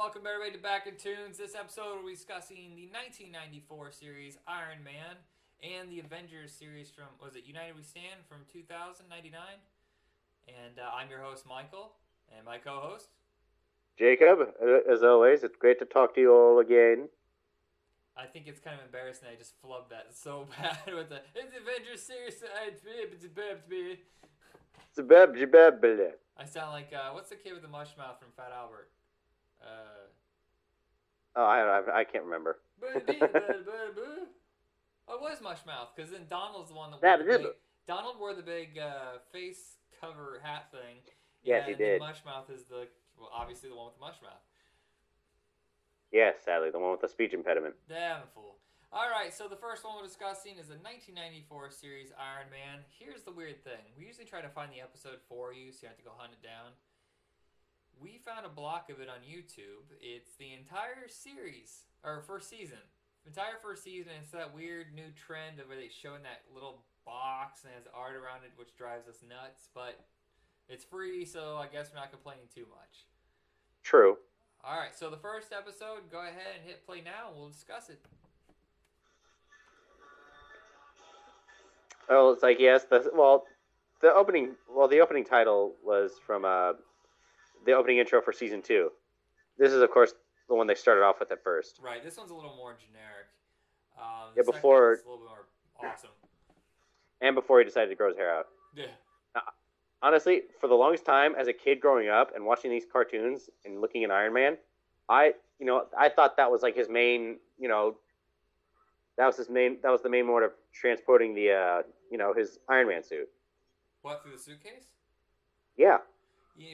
welcome everybody to Back in Toons. This episode we'll be discussing the 1994 series Iron Man and the Avengers series from, was it United We Stand from 2099? And I'm your host Michael, and my co-host Jacob. As always, it's great to talk to you all again. I think it's kind of embarrassing I just flubbed that so bad with the it's Avengers series. I sound like what's the kid with the mush mouth from Fat Albert? I can't remember. Oh, it was mush mouth because then Donald's the one that wore the big, Donald wore the big face cover hat thing. Yes, he did. Then mush mouth is obviously the one with the mush mouth. Yes, sadly, the one with the speech impediment. Damn fool. Alright, so the first one we're discussing is the 1994 series Iron Man. Here's the weird thing. We usually try to find the episode for you, so you have to go hunt it down. We found a block of it on YouTube. It's the entire series, or first season. The entire first season, it's that weird new trend of where they show in that little box and has art around it, which drives us nuts. But it's free, so I guess we're not complaining too much. True. Alright, so the first episode, go ahead and hit play now and we'll discuss it. Oh, it's like, yes, the opening title was from the opening intro for season 2. This is, of course, the one they started off with at first. Right, this one's a little more generic. Before it's a little bit more awesome. And before he decided to grow his hair out. Yeah. Honestly, for the longest time, as a kid growing up and watching these cartoons and looking at Iron Man, I thought that was like his main, that was the main mode of transporting the, his Iron Man suit. What, through the suitcase? Yeah.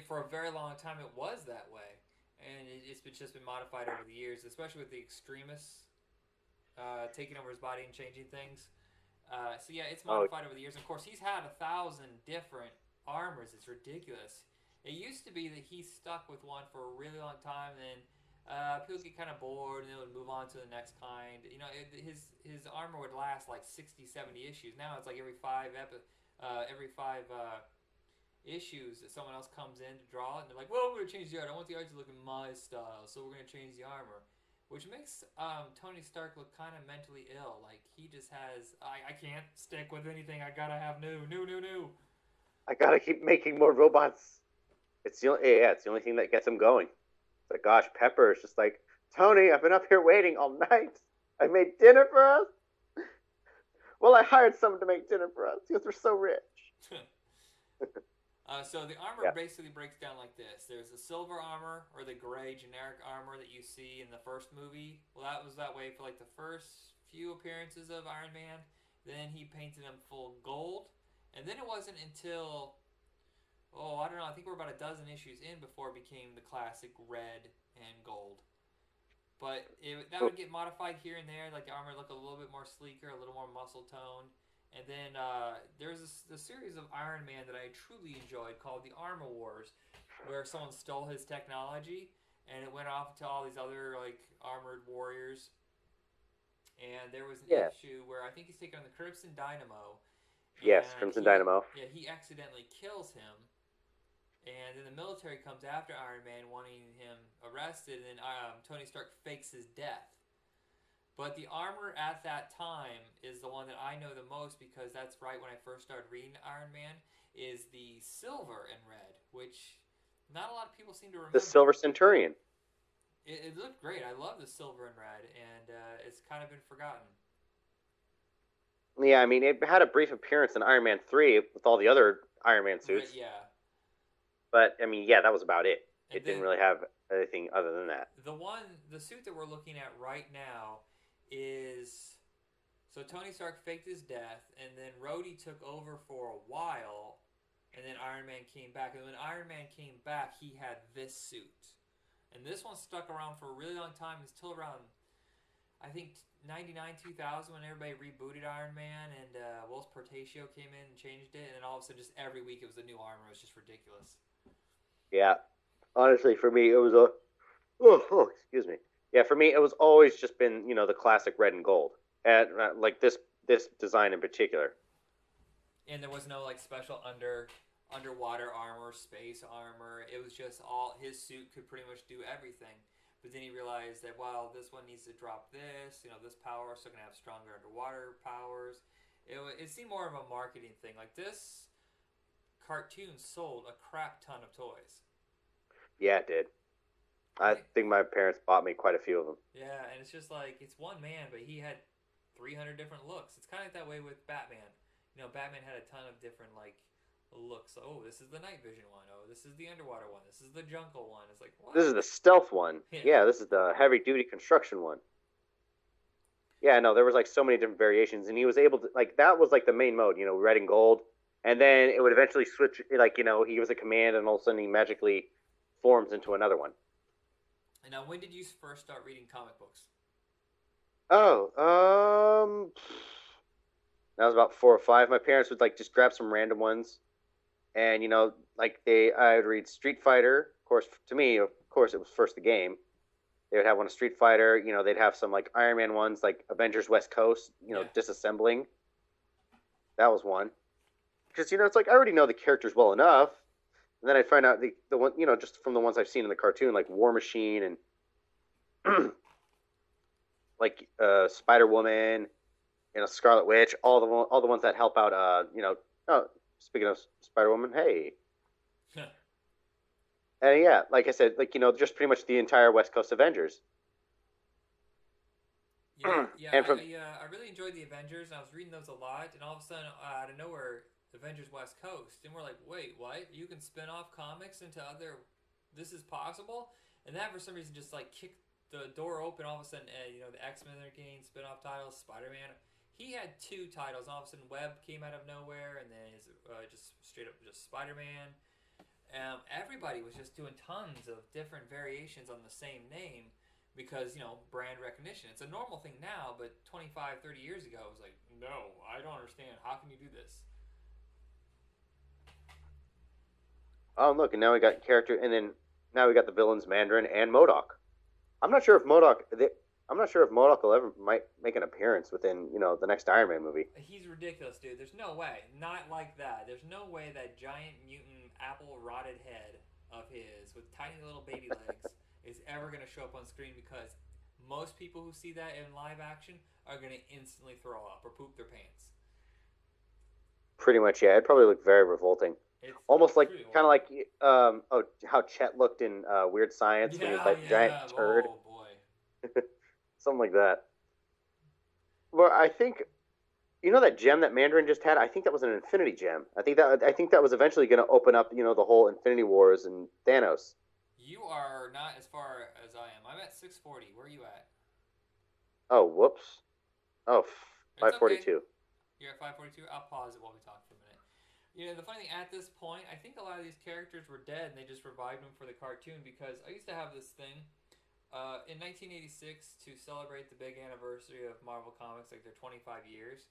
For a very long time, it was that way, and it's just been modified over the years, especially with the extremists taking over his body and changing things. So yeah, it's modified over the years. Of course, he's had 1,000 different armors. It's ridiculous. It used to be that he stuck with one for a really long time, and then people get kind of bored and they would move on to the next kind. His armor would last like 60, 70 issues. Now it's like every five issues that someone else comes in to draw it, and they're like, well, we're going to change the art. I want the art to look in my style, so we're going to change the armor. Which makes Tony Stark look kind of mentally ill. Like, he just has, I can't stick with anything. I gotta have new. I gotta keep making more robots. It's the only thing that gets him going. It's like, gosh, Pepper is just like, Tony, I've been up here waiting all night. I made dinner for us. Well, I hired someone to make dinner for us because we're so rich. So the armor basically breaks down like this. There's the silver armor, or the gray generic armor that you see in the first movie. Well, that was that way for like the first few appearances of Iron Man. Then he painted them full gold. And then it wasn't until, I don't know, I think we're about a dozen issues in before it became the classic red and gold. But that would get modified here and there, like the armor look a little bit more sleeker, a little more muscle toned. And then there's the series of Iron Man that I truly enjoyed called the Armor Wars, where someone stole his technology and it went off to all these other like armored warriors. And there was an issue where I think he's taking on the Crimson Dynamo. Yes, Crimson Dynamo. Yeah, he accidentally kills him, and then the military comes after Iron Man, wanting him arrested, and then Tony Stark fakes his death. But the armor at that time is the one that I know the most, because that's right when I first started reading Iron Man, is the silver and red, which not a lot of people seem to remember. The Silver Centurion. It looked great. I love the silver and red, and it's kind of been forgotten. Yeah, I mean, it had a brief appearance in Iron Man 3 with all the other Iron Man suits. Yeah. But, I mean, yeah, that was about it. It didn't really have anything other than that. The suit that we're looking at right now is... So Tony Stark faked his death, and then Rhodey took over for a while, and then Iron Man came back. And when Iron Man came back, he had this suit. And this one stuck around for a really long time, until around, I think, 99, 2000, when everybody rebooted Iron Man, and Whilce Portacio came in and changed it, and then all of a sudden, just every week, it was a new armor. It was just ridiculous. Yeah. Honestly, for me, it was excuse me. Yeah, for me, it was always just been, the classic red and gold. And, like, this design in particular. And there was no, like, special underwater armor, space armor. It was just his suit could pretty much do everything. But then he realized that, well, this one needs to drop this, this power, so going to have stronger underwater powers. It seemed more of a marketing thing. Like, this cartoon sold a crap ton of toys. Yeah, it did. I Right? think my parents bought me quite a few of them. Yeah, and it's just like, it's one man, but he had 300 different looks. It's kind of like that way with Batman. Batman had a ton of different, like, looks. Oh, this is the night vision one. Oh, this is the underwater one. This is the jungle one. It's like, This what? is the stealth one. Yeah. Yeah, this is the heavy duty construction one. Yeah, no, there was like so many different variations, and he was able to like that was like the main mode, red and gold, and then it would eventually switch. Like he gives a command, and all of a sudden he magically forms into another one. And now, when did you first start reading comic books? Oh, that was about 4 or 5. My parents would like just grab some random ones, and like I would read Street Fighter. Of course, to me, of course, it was first the game. They would have one of Street Fighter. They'd have some like Iron Man ones, like Avengers West Coast. Yeah. Disassembling. That was one. Because it's like I already know the characters well enough, and then I find out the one just from the ones I've seen in the cartoon, like War Machine and like Spider Woman, Scarlet Witch, all the ones that help out. Oh, speaking of Spider Woman, hey. And yeah, like I said, like just pretty much the entire West Coast Avengers. Yeah, and from I really enjoyed the Avengers, and I was reading those a lot, and all of a sudden, out of nowhere, Avengers West Coast, and we're like, wait, what? You can spin off comics into other. This is possible, and that for some reason just like kicked the door open. All of a sudden, the X-Men are getting spin-off titles. Spider-Man, he had 2 titles. And all of a sudden, Web came out of nowhere, and then his just straight up just Spider-Man. Everybody was just doing tons of different variations on the same name because, brand recognition. It's a normal thing now, but 25, 30 years ago, it was like, no, I don't understand. How can you do this? oh look, and now we got character, and then now we got the villains Mandarin and MODOK. I'm not sure if MODOK. I'm not sure if MODOK will ever might make an appearance within the next Iron Man movie. He's ridiculous, dude. There's no way. Not like that. There's no way that giant mutant apple rotted head of his with tiny little baby legs is ever going to show up on screen because most people who see that in live action are going to instantly throw up or poop their pants. Pretty much, yeah. It'd probably look very revolting. It's Almost like true. kind of like how Chet looked in Weird Science when he was that giant turd. Oh boy. Something like that. Well, I think that gem that Mandarin just had. I think that was an Infinity Gem. I think that was eventually going to open up the whole Infinity Wars and Thanos. You are not as far as I am. I'm at 640. Where are you at? Oh, whoops. Oh, It's 542. Okay. You're at 542. I'll pause it while we talk for a minute. The funny thing at this point, I think a lot of these characters were dead, and they just revived them for the cartoon because I used to have this thing. In 1986, to celebrate the big anniversary of Marvel Comics, like their 25 years,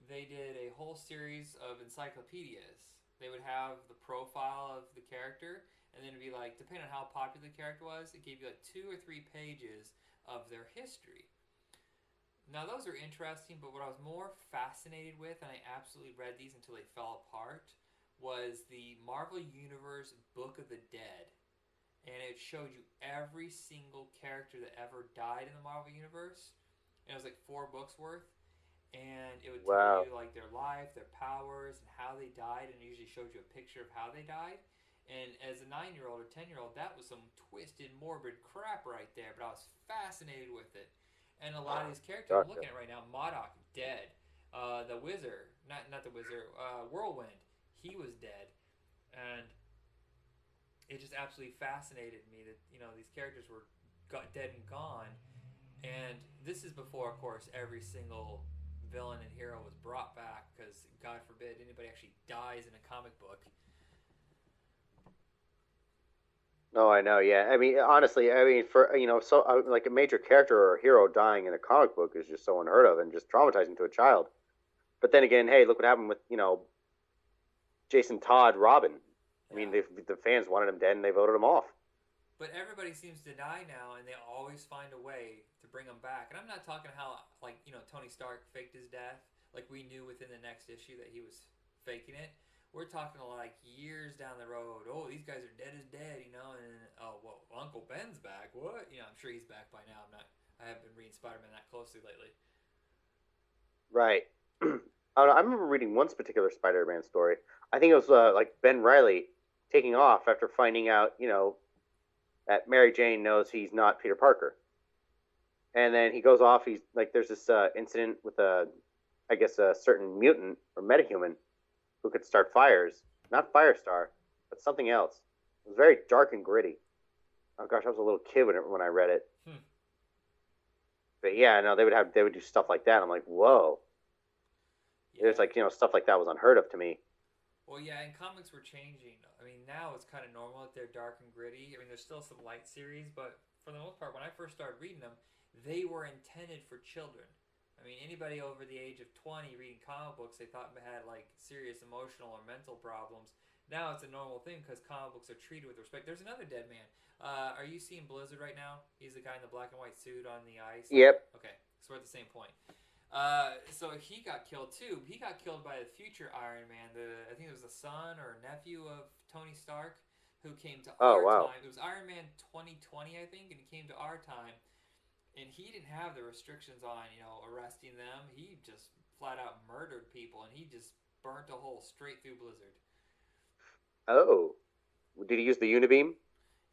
they did a whole series of encyclopedias. They would have the profile of the character, and then it'd be like, depending on how popular the character was, it gave you like 2 or 3 pages of their history. Now, those are interesting, but what I was more fascinated with, and I absolutely read these until they fell apart, was the Marvel Universe Book of the Dead. And it showed you every single character that ever died in the Marvel Universe. And it was like 4 books worth. And it would tell you like their life, their powers, and how they died. And it usually showed you a picture of how they died. And as a 9-year-old or 10-year-old, that was some twisted, morbid crap right there. But I was fascinated with it. And a lot of these characters I'm looking at right now, MODOK, dead. The Wizard, not the Wizard, Whirlwind, he was dead. And it just absolutely fascinated me that these characters were dead and gone, and this is before, of course, every single villain and hero was brought back because God forbid anybody actually dies in a comic book. No, I know. Yeah, I mean, honestly, for so like a major character or a hero dying in a comic book is just so unheard of and just traumatizing to a child. But then again, hey, look what happened with Jason Todd, Robin. I mean, the fans wanted him dead, and they voted him off. But everybody seems to die now, and they always find a way to bring him back. And I'm not talking how, Tony Stark faked his death. Like, we knew within the next issue that he was faking it. we're talking like years down the road. Oh, these guys are dead as dead, you know. And oh, well, Uncle Ben's back. What? You know, I'm sure he's back by now. I'm not. I haven't been reading Spider-Man that closely lately. Right. I don't know, I remember reading one particular Spider-Man story. I think it was like Ben Riley taking off after finding out, that Mary Jane knows he's not Peter Parker. And then he goes off. He's like, there's this incident with I guess, a certain mutant or metahuman who could start fires. Not Firestar, but something else. It was very dark and gritty. Oh gosh, I was a little kid when I read it. But yeah, no, they would do stuff like that. I'm like, whoa. Yeah. There's like, stuff like that was unheard of to me. Well, yeah, and comics were changing. I mean, now it's kind of normal that they're dark and gritty. I mean, there's still some light series, but for the most part, when I first started reading them, they were intended for children. I mean, anybody over the age of 20 reading comic books, they thought had like serious emotional or mental problems. Now it's a normal thing because comic books are treated with respect. There's another dead man. Are you seeing Blizzard right now? He's the guy in the black and white suit on the ice. Yep. Okay, so we're at the same point. So he got killed too. He got killed by the future Iron Man. I think it was the son or nephew of Tony Stark, who came to our time. It was Iron Man 2020, I think, and he came to our time. And he didn't have the restrictions on, arresting them. He just flat out murdered people, and he just burnt a hole straight through Blizzard. Oh. Did he use the Unibeam?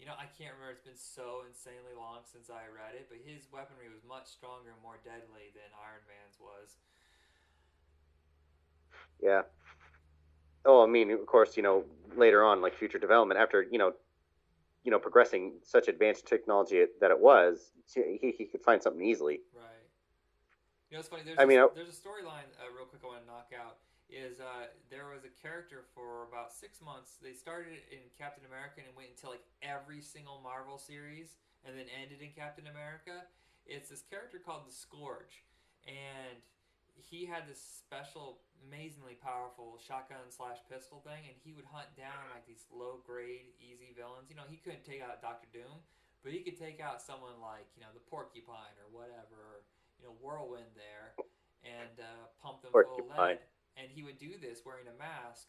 I can't remember. It's been so insanely long since I read it, but his weaponry was much stronger and more deadly than Iron Man's was. Yeah. Oh, I mean, of course, later on, like future development, after, progressing such advanced technology that it was, he could find something easily. Right. It's funny. There's a storyline, real quick, I want to knock out. There was a character for about 6 months. They started in Captain America and went into like every single Marvel series, and then ended in Captain America. It's this character called the Scourge, and he had this special, amazingly powerful shotgun/pistol thing, and he would hunt down like these low-grade, easy villains. He couldn't take out Doctor Doom, but he could take out someone like the Porcupine or whatever, Whirlwind there, and pump them full of lead. And he would do this wearing a mask,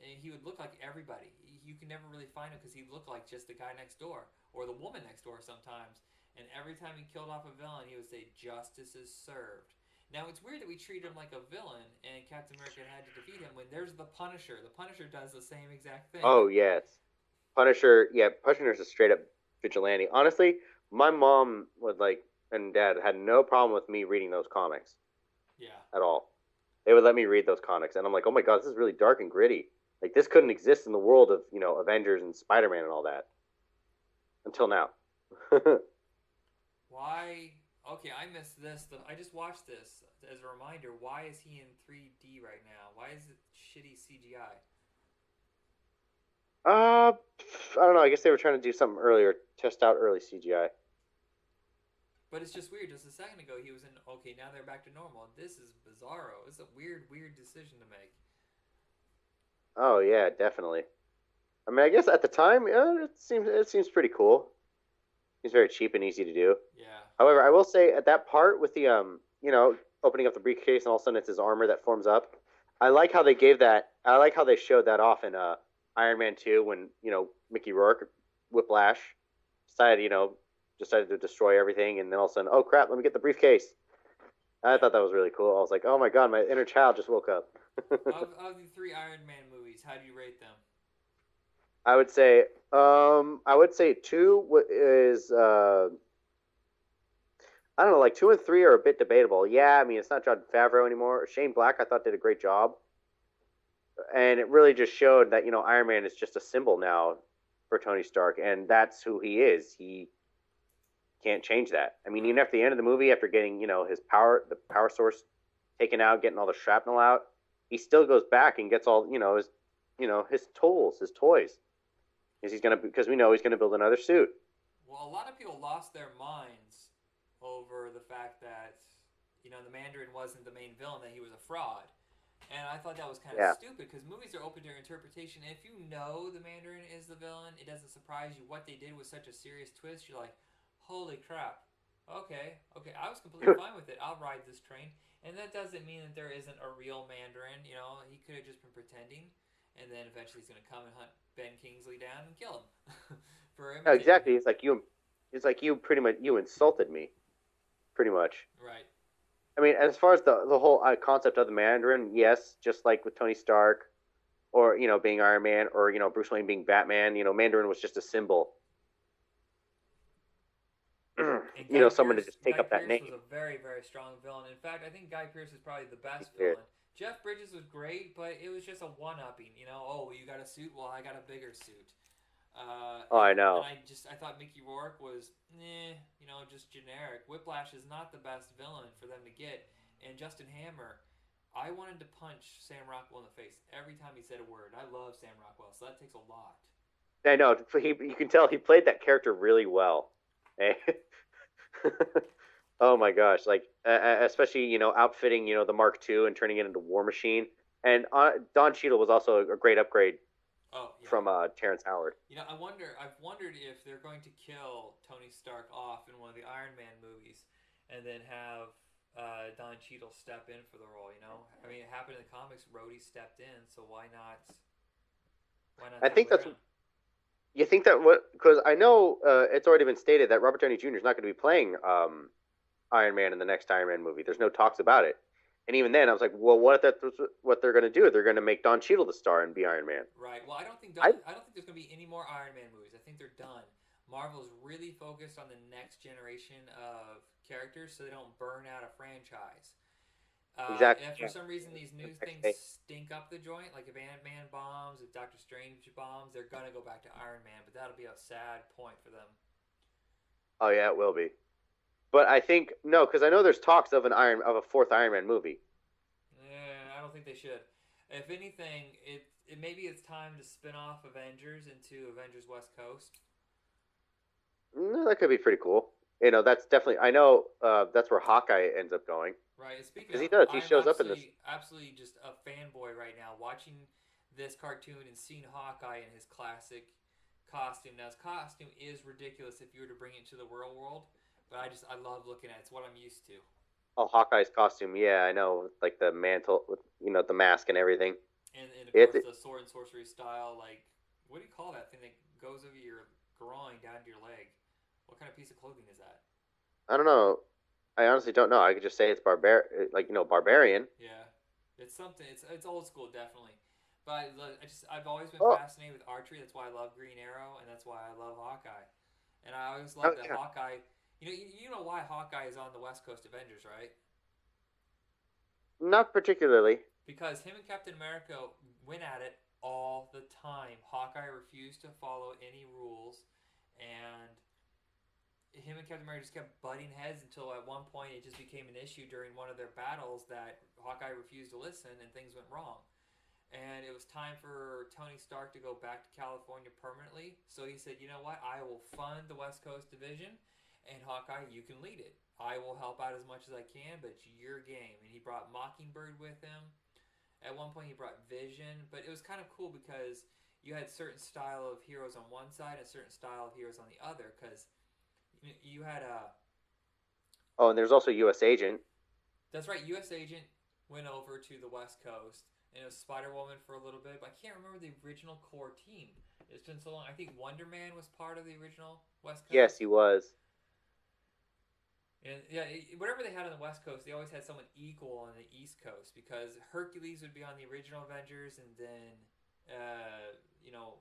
and he would look like everybody. You can never really find him because he looked like just the guy next door or the woman next door sometimes. And every time he killed off a villain, he would say, "Justice is served." Now, it's weird that we treat him like a villain, and Captain America had to defeat him when there's the Punisher. The Punisher does the same exact thing. Oh, yes. Punisher's a straight-up vigilante. Honestly, my mom and dad had no problem with me reading those comics. Yeah. At all. They would let me read those comics, and I'm like, oh my god, this is really dark and gritty. Like, this couldn't exist in the world of, Avengers and Spider-Man and all that. Until now. Why? Okay, I missed this. I just watched this as a reminder. Why is he in 3D right now? Why is it shitty CGI? I don't know. I guess they were trying to do something earlier, test out early CGI. But it's just weird. Just a second ago, he was in. Okay, now they're back to normal. This is bizarro. It's a weird decision to make. Oh yeah, definitely. I mean, I guess at the time, it seems pretty cool. It's very cheap and easy to do. Yeah. However, I will say at that part with the opening up the briefcase and all of a sudden it's his armor that forms up. I like how they gave that. I like how they showed that off in Iron Man 2 when Mickey Rourke, Whiplash, decided to destroy everything, and then all of a sudden, oh crap, let me get the briefcase. I thought that was really cool. I was like, oh my god, my inner child just woke up. of the 3 Iron Man movies, how do you rate them? I would say 2 is I don't know, like 2 and 3 are a bit debatable. Yeah, I mean, it's not Jon Favreau anymore. Shane Black, I thought, did a great job, and it really just showed that Iron Man is just a symbol now for Tony Stark, and that's who he is. He can't change that. I mean, even at the end of the movie, after getting the power source taken out, getting all the shrapnel out, he still goes back and gets all his tools, his toys, because we know he's gonna build another suit. Well, a lot of people lost their minds over the fact that the Mandarin wasn't the main villain, that he was a fraud. And I thought that was kind of stupid, because movies are open to interpretation. And if you know the Mandarin is the villain, it doesn't surprise you. What they did was such a serious twist. You're like, holy crap. Okay, I was completely fine with it. I'll ride this train. And that doesn't mean that there isn't a real Mandarin. He could have just been pretending. and then eventually he's going to come and hunt Ben Kingsley down and kill him for Yeah, imitating exactly. him. It's like you pretty much you insulted me, pretty much. Right. I mean, as far as the whole concept of the Mandarin, yes, just like with Tony Stark, or being Iron Man, or Bruce Wayne being Batman, Mandarin was just a symbol. And Guy Someone to Pearce, just take Guy up that Pearce name. was a very, very strong villain. In fact, I think Guy Pearce is probably the best Yeah. villain. Jeff Bridges was great, but it was just a one-upping. Oh, you got a suit? Well, I got a bigger suit. Oh, I And know. I thought Mickey Rourke was, just generic. Whiplash is not the best villain for them to get. And Justin Hammer, I wanted to punch Sam Rockwell in the face every time he said a word. I love Sam Rockwell, so that takes a lot. I know. You can tell he played that character really well. Eh? Oh my gosh! Like especially outfitting the Mark II and turning it into War Machine. And Don Cheadle was also a great upgrade Oh yeah. from Terrence Howard. I've wondered if they're going to kill Tony Stark off in one of the Iron Man movies, and then have Don Cheadle step in for the role. I mean, it happened in the comics. Rhodey stepped in, so why not? Why not I the other think way that's around? you think that what because I know it's already been stated that Robert Downey Jr. is not going to be playing Iron Man in the next Iron Man movie. There's no talks about it. And even then, I was like, well, what if that's what they're going to do? They're going to make Don Cheadle the star and be Iron Man. Right. Well, I I don't think there's going to be any more Iron Man movies. I think they're done. Marvel's really focused on the next generation of characters, so they don't burn out a franchise. exactly. If for some reason these new things Yeah. stink up the joint, like if Ant Man bombs, if Doctor Strange bombs, they're gonna go back to Iron Man. But that'll be a sad point for them. Oh yeah, it will be. But I think no, because I know there's talks of a fourth Iron Man movie. Yeah, I don't think they should. If anything, it maybe it's time to spin off Avengers into Avengers West Coast. No, that could be pretty cool. That's definitely. I know that's where Hawkeye ends up going Right. And speaking because he of, does. He I'm shows up in this. absolutely just a fanboy right now watching this cartoon and seeing Hawkeye in his classic costume. Now his costume is ridiculous if you were to bring it to the real world, but I love looking at it. It's what I'm used to. Oh, Hawkeye's costume. Yeah, I know. Like the mantle with the mask and everything. And of It's course the sword and sorcery style, like what do you call that thing that goes over your groin down to your leg? What kind of piece of clothing is that? I don't know. I honestly don't know. I could just say it's barbarian. Yeah, it's something. It's old school, definitely. But I've always been Oh, fascinated with archery. That's why I love Green Arrow, and that's why I love Hawkeye. And I always oh love that yeah. Hawkeye. You know why Hawkeye is on the West Coast Avengers, right? Not particularly. Because him and Captain America went at it all the time. Hawkeye refused to follow any rules, and him and Captain America just kept butting heads until at one point it just became an issue during one of their battles that Hawkeye refused to listen and things went wrong. And it was time for Tony Stark to go back to California permanently. So he said, you know what? I will fund the West Coast Division, and Hawkeye, you can lead it. I will help out as much as I can, but it's your game. And he brought Mockingbird with him. At one point, he brought Vision. But it was kind of cool because you had certain style of heroes on one side and a certain style of heroes on the other. Because you had a... Oh, and there's also U.S. Agent. That's right, U.S. Agent went over to the West Coast. And it was Spider-Woman for a little bit, but I can't remember the original core team. It's been so long. I think Wonder Man was part of the original West Coast. Yes, he was. And yeah, whatever they had on the West Coast, they always had someone equal on the East Coast because Hercules would be on the original Avengers, and then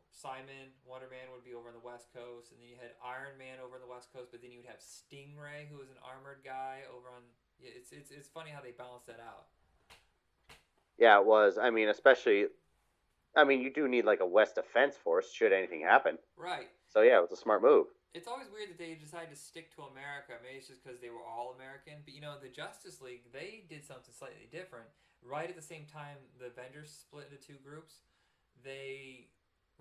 Simon Wonder Man would be over on the West Coast, and then you had Iron Man over on the West Coast, but then you would have Stingray, who was an armored guy, over on. Yeah, it's funny how they balance that out. Yeah, it was. I mean, especially. I mean, you do need like a West Defense Force should anything happen. Right. So yeah, it was a smart move. It's always weird that they decided to stick to America. Maybe it's just because they were all American. But the Justice League, they did something slightly different. Right at the same time the Avengers split into two groups, they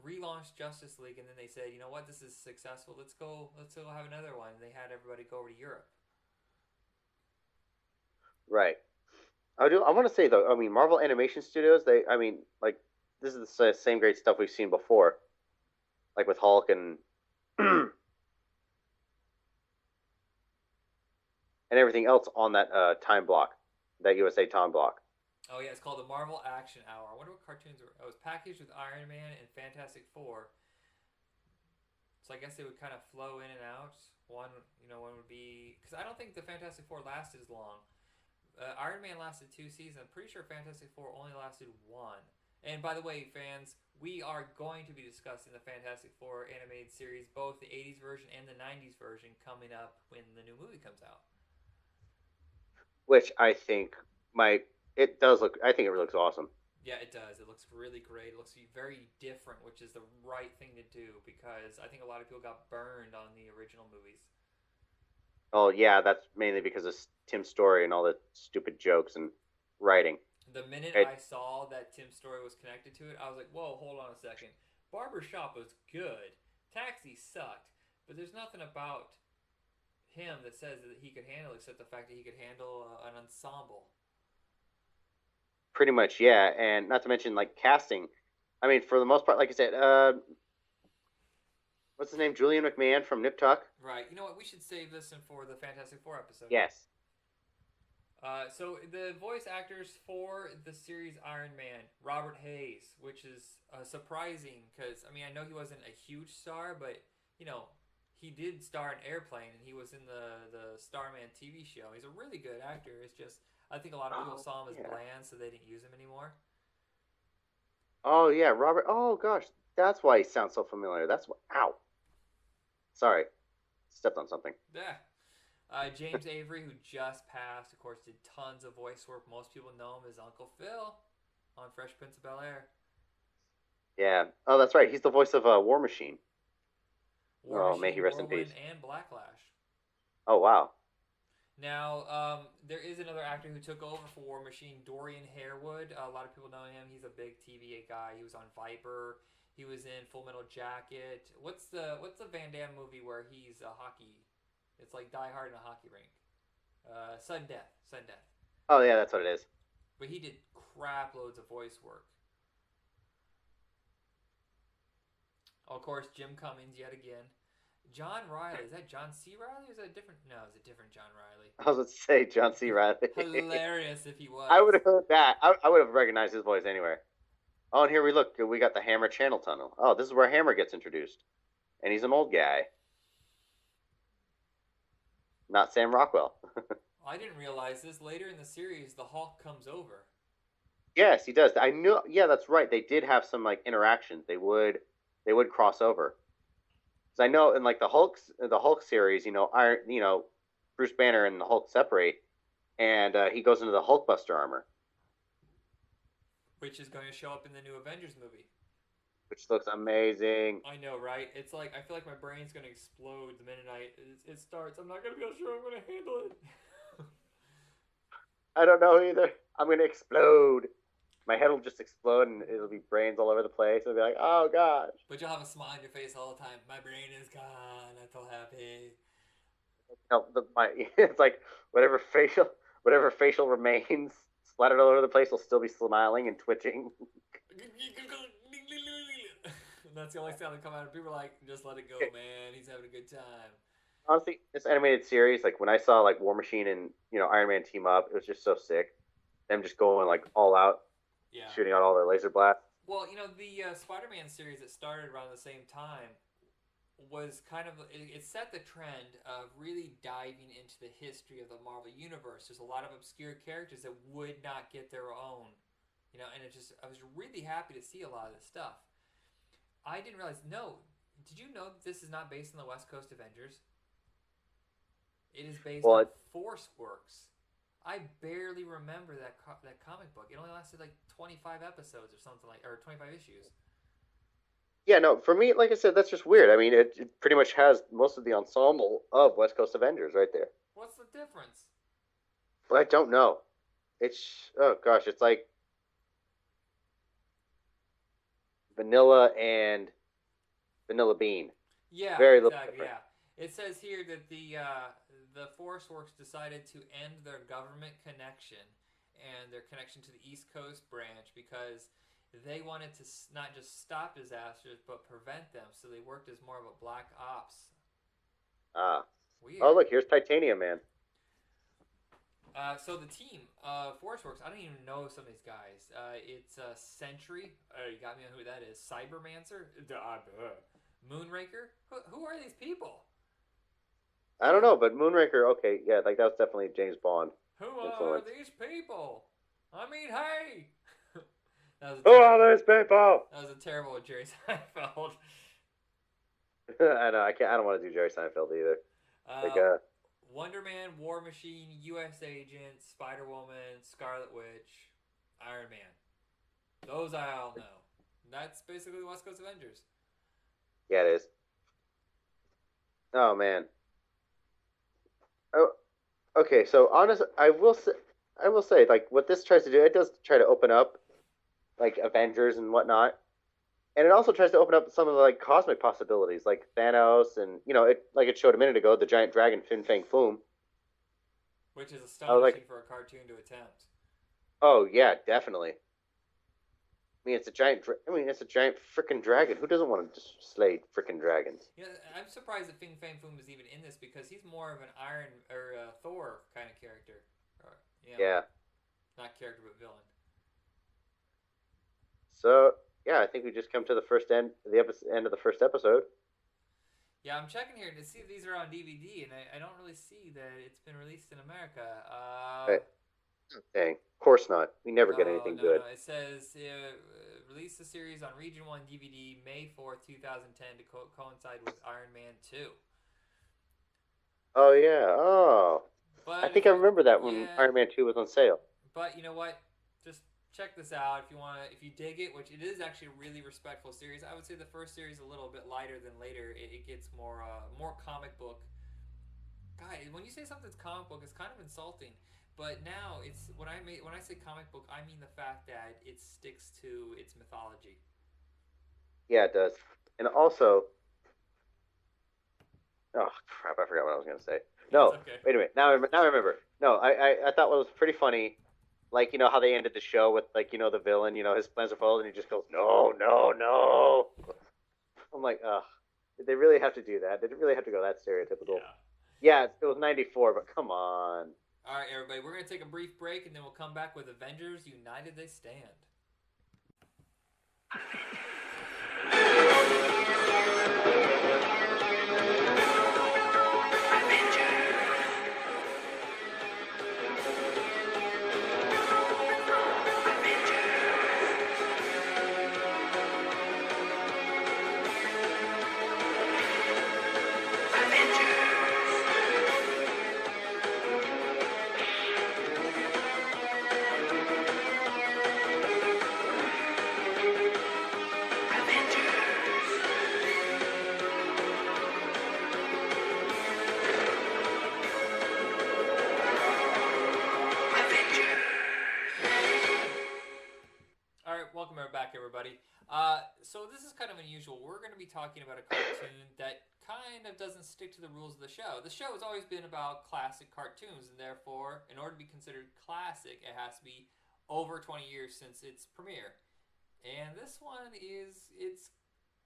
relaunched Justice League, and then they said, you know what, this is successful. Let's go have another one. And they had everybody go over to Europe. Right. I want to say though. I mean, Marvel Animation Studios. I mean, like this is the same great stuff we've seen before, like with Hulk and and everything else on that time block, that USA time block. Oh yeah, it's called the Marvel Action Hour. I wonder what cartoons were. Oh, it was packaged with Iron Man and Fantastic Four. So I guess they would kind of flow in and out. One, one would be because I don't think the Fantastic Four lasted as long. Iron Man lasted 2 seasons. I'm pretty sure Fantastic Four only lasted one. And by the way, fans, we are going to be discussing the Fantastic Four animated series, both the 80s version and the 90s version, coming up when the new movie comes out. which I think might it does look. I think it looks awesome. Yeah, it does. It looks really great. It looks very different, which is the right thing to do because I think a lot of people got burned on the original movies. Oh yeah, that's mainly because of Tim's story and all the stupid jokes and writing. The minute It I saw that Tim's story was connected to it, I was like, whoa, hold on a second. Barbershop was good. Taxi sucked. But there's nothing about him that says that he could handle except the fact that he could handle an ensemble. pretty much yeah, and not to mention like casting. I mean, for the most part, like I said, what's his name? Julian McMahon from Nip Tuck. Right. You know what? We should save this in for the Fantastic Four episode. Yes. So the voice actors for the series Iron Man, Robert Hayes, which is surprising because I know he wasn't a huge star, but you know he did star in Airplane and he was in the Starman TV show. He's a really good actor. It's just I think a lot of people saw him as Yeah. bland, so they didn't use him anymore. Oh yeah, Robert. Oh gosh, that's why he sounds so familiar. That's why. Ow. Sorry, stepped on something. Yeah. James Avery, who just passed, of course, did tons of voice work. Most people know him as Uncle Phil on Fresh Prince of Bel Air. Yeah. Oh, that's right. He's the voice of War Machine. War Oh, may Machine, he rest in Whirlwind, peace. and Blacklash. Oh wow. Now, there is another actor who took over for War Machine, Dorian Harewood. A lot of people know him. He's a big TVA guy. He was on Viper. He was in Full Metal Jacket. What's the Van Damme movie where he's a hockey? It's like Die Hard in a hockey rink. Sudden Death. Sudden Death. Oh yeah, that's what it is. But he did crap loads of voice work. Of course, Jim Cummings yet again. John Riley. Is that John C. Riley or is that a different? No, it's a different John Riley. I was going to say John C. Riley. Hilarious if he was. I would have heard that. I would have recognized his voice anywhere. Oh, and here we look. We got the Hammer Channel Tunnel. Oh, this is where Hammer gets introduced, and he's an old guy, not Sam Rockwell. I didn't realize this. Later in the series, the Hulk comes over. Yes, he does. I knew. Yeah, that's right. They did have some like interactions. They would cross over. Because I know in like the Hulk series, Iron, Bruce Banner and the Hulk separate, and he goes into the Hulkbuster armor, Which is going to show up in the new Avengers movie. which looks amazing. I know, right? It's like I feel like my brain's going to explode the minute it starts. I'm not going to be sure I'm going to handle it. I don't know either. I'm gonna explode. My head will just explode, and it'll be brains all over the place. It'll be like, oh gosh. But you'll have a smile on your face all the time. My brain is gone. I'm so happy. No, it's like whatever facial remains splattered all over the place will still be smiling and twitching. That's the only sound that come out. People are like, just let it go, man. He's having a good time. Honestly, this animated series, like when I saw like War Machine and Iron Man team up, it was just so sick. Them just going like all out, Yeah. shooting out all their laser blasts. Well, the Spider-Man series that started around the same time was kind of it set the trend of really diving into the history of the Marvel universe. There's a lot of obscure characters that would not get their own, and I was really happy to see a lot of this stuff. I didn't realize. No, did you know that this is not based on the West Coast Avengers? It is based on Force Works. I barely remember that comic book. It only lasted like 25 episodes or something or 25 issues. Yeah, no, for me, like I said, that's just weird. I mean, it pretty much has most of the ensemble of West Coast Avengers right there. What's the difference? But I don't know. Oh gosh, it's like vanilla and vanilla bean. Yeah, Very little exactly. different. Yeah, it says here that the Force Works decided to end their government connection and their connection to the East Coast branch because they wanted to not just stop disasters but prevent them. So they worked as more of a black ops. Ah. Weird. Oh, look, here's Titanium Man. So the team, Force Works, I don't even know some of these guys. It's Sentry. You got me on who that is. Cybermancer. Moonraker. Who are these people? I don't know, but Moonraker. Okay, yeah, like that was definitely James Bond Who influence. are these people? I mean, hey. Who are these people? That was a terrible Jerry Seinfeld. I know. I can't. I don't want to do Jerry Seinfeld either. Wonder Man, War Machine, U.S. Agent, Spider Woman, Scarlet Witch, Iron Man. Those I all know. That's basically the West Coast Avengers. Yeah, it is. Oh man. Oh, okay. So honest, I will say, like what this tries to do, it does try to open up like Avengers and whatnot, and it also tries to open up some of the like cosmic possibilities, like Thanos, and it like it showed a minute ago, the giant dragon Fin Fang Foom. Which is astonishing for a cartoon to attempt. Oh yeah, definitely. It's a giant. It's a giant freaking dragon. Who doesn't want to just slay freaking dragons? Yeah, I'm surprised that Fin Fang Foom is even in this because he's more of an Iron or Thor kind of character. Yeah. Not character, but villain. So yeah, I think we just come to the end of the first episode. Yeah, I'm checking here to see if these are on DVD, and I don't really see that it's been released in America. Right. Dang, of course not. We never get anything good. No. It says release the series on Region 1 DVD May 4th, 2010 to coincide with Iron Man 2. Oh, yeah. Oh. But I think I remember that when Iron Man 2 was on sale. But you know what? Just check this out if you dig it, which it is actually a really respectful series. I would say the first series is a little bit lighter than later. It gets more comic book. Guys, when you say something's comic book, it's kind of insulting. But now it's when I say comic book, I mean the fact that it sticks to its mythology. Yeah, it does. And also, oh crap, I forgot what I was gonna say. No, okay. Wait a minute. Now I remember. No, I thought what was pretty funny, like how they ended the show with like the villain, his plans are foiled, and he just goes no, no, no. I'm like, ugh, did they really have to do that? Did it really have to go that stereotypical? Yeah, it was '94, but come on. All right, everybody, we're going to take a brief break, and then we'll come back with Avengers United They Stand. Welcome back, everybody. So this is kind of unusual. We're going to be talking about a cartoon that kind of doesn't stick to the rules of the show. The show has always been about classic cartoons, and therefore, in order to be considered classic, it has to be over 20 years since its premiere. And this one it's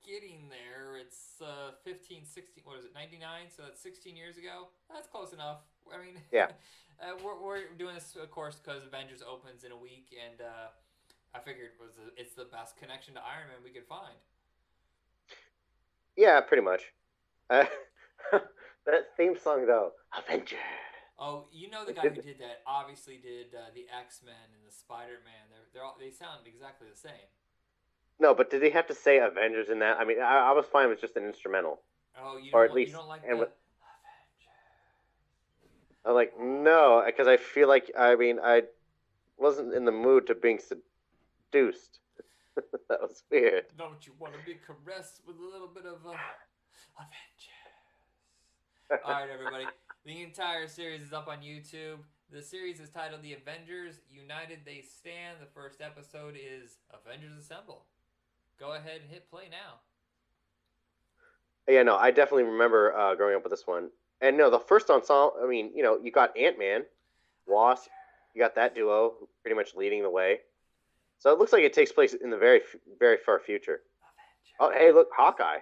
getting there. It's 15, 16, what is it, 99? So that's 16 years ago. That's close enough. I mean, yeah. We're doing this, of course, because Avengers opens in a week, and I figured it's the best connection to Iron Man we could find. Yeah, pretty much. That theme song, though, Avengers. Oh, the guy who did that obviously did the X-Men and the Spider-Man. They sound exactly the same. No, but did he have to say Avengers in that? I mean, I was fine with just an instrumental. Oh, you don't like the Avengers? I'm like, no, because I feel like, I wasn't in the mood to being seduced. That was weird. Don't you want to be caressed with a little bit of Avengers? All right, everybody. The entire series is up on YouTube. The series is titled The Avengers United They Stand. The first episode is Avengers Assemble. Go ahead and hit play now. Yeah, no, I definitely remember growing up with this one. And no, the first ensemble, you got Ant-Man, Wasp, you got that duo pretty much leading the way. So it looks like it takes place in the very, very far future. Avengers. Oh, hey, look, Hawkeye.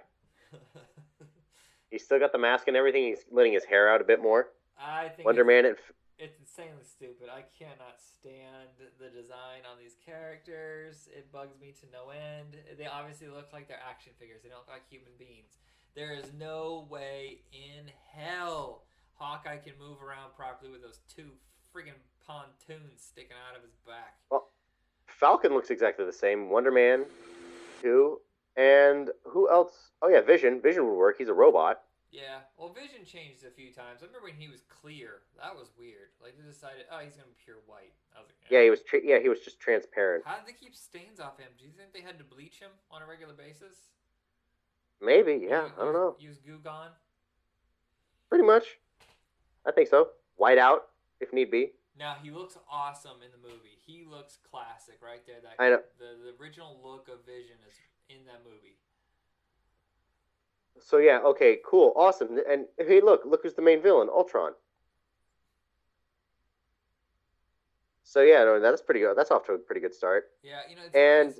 He's still got the mask and everything. He's letting his hair out a bit more. I think Wonder Man It's insanely stupid. I cannot stand the design on these characters. It bugs me to no end. They obviously look like they're action figures. They don't look like human beings. There is no way in hell Hawkeye can move around properly with those two friggin' pontoons sticking out of his back. Well, Falcon looks exactly the same. Wonder Man, too. And who else? Oh, yeah, Vision. Vision would work. He's a robot. Yeah, well, Vision changed a few times. I remember when he was clear. That was weird. Like they decided, oh, he's gonna be pure white. I was like, Yeah, he was just transparent. how did they keep stains off him? Do you think they had to bleach him on a regular basis? Maybe, yeah. I don't know. Use Goo Gone? Pretty much. I think so. White out, if need be. Now, he looks awesome in the movie. He looks classic right there. I know. The original look of Vision is in that movie. So, yeah, okay, cool, awesome. And, hey, look who's the main villain, Ultron. So, yeah, no, that's pretty good. That's off to a pretty good start. Yeah, and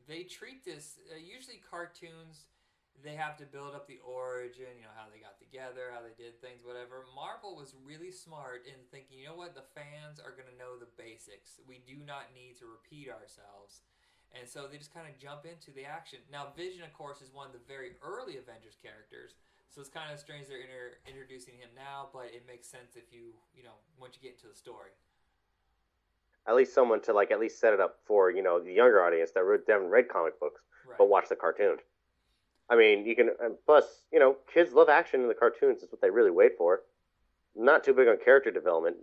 they treat this, usually cartoons, they have to build up the origin, how they got together, how they did things, whatever. Marvel was really smart in thinking, you know what, the fans are going to know the basics. We do not need to repeat ourselves. And so they just kind of jump into the action. Now, Vision, of course, is one of the very early Avengers characters. So it's kind of strange they're introducing him now, but it makes sense if once you get into the story. At least someone to, at least set it up for, the younger audience that haven't read comic books, right, but watch the cartoon. I mean, you can, plus, kids love action in the cartoons. It's what they really wait for. Not too big on character development.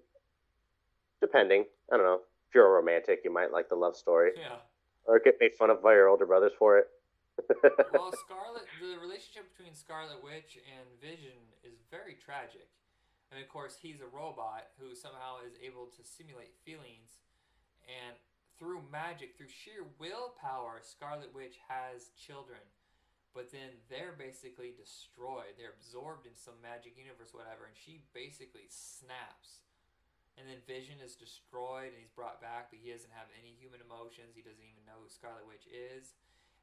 Depending. I don't know. If you're a romantic, you might like the love story. Yeah. Or get made fun of by your older brothers for it. Well, the relationship between Scarlet Witch and Vision is very tragic. And, of course, he's a robot who somehow is able to simulate feelings. And through magic, through sheer willpower, Scarlet Witch has children. But then they're basically destroyed. They're absorbed in some magic universe, whatever, and she basically snaps. And then Vision is destroyed, and he's brought back, but he doesn't have any human emotions. He doesn't even know who Scarlet Witch is.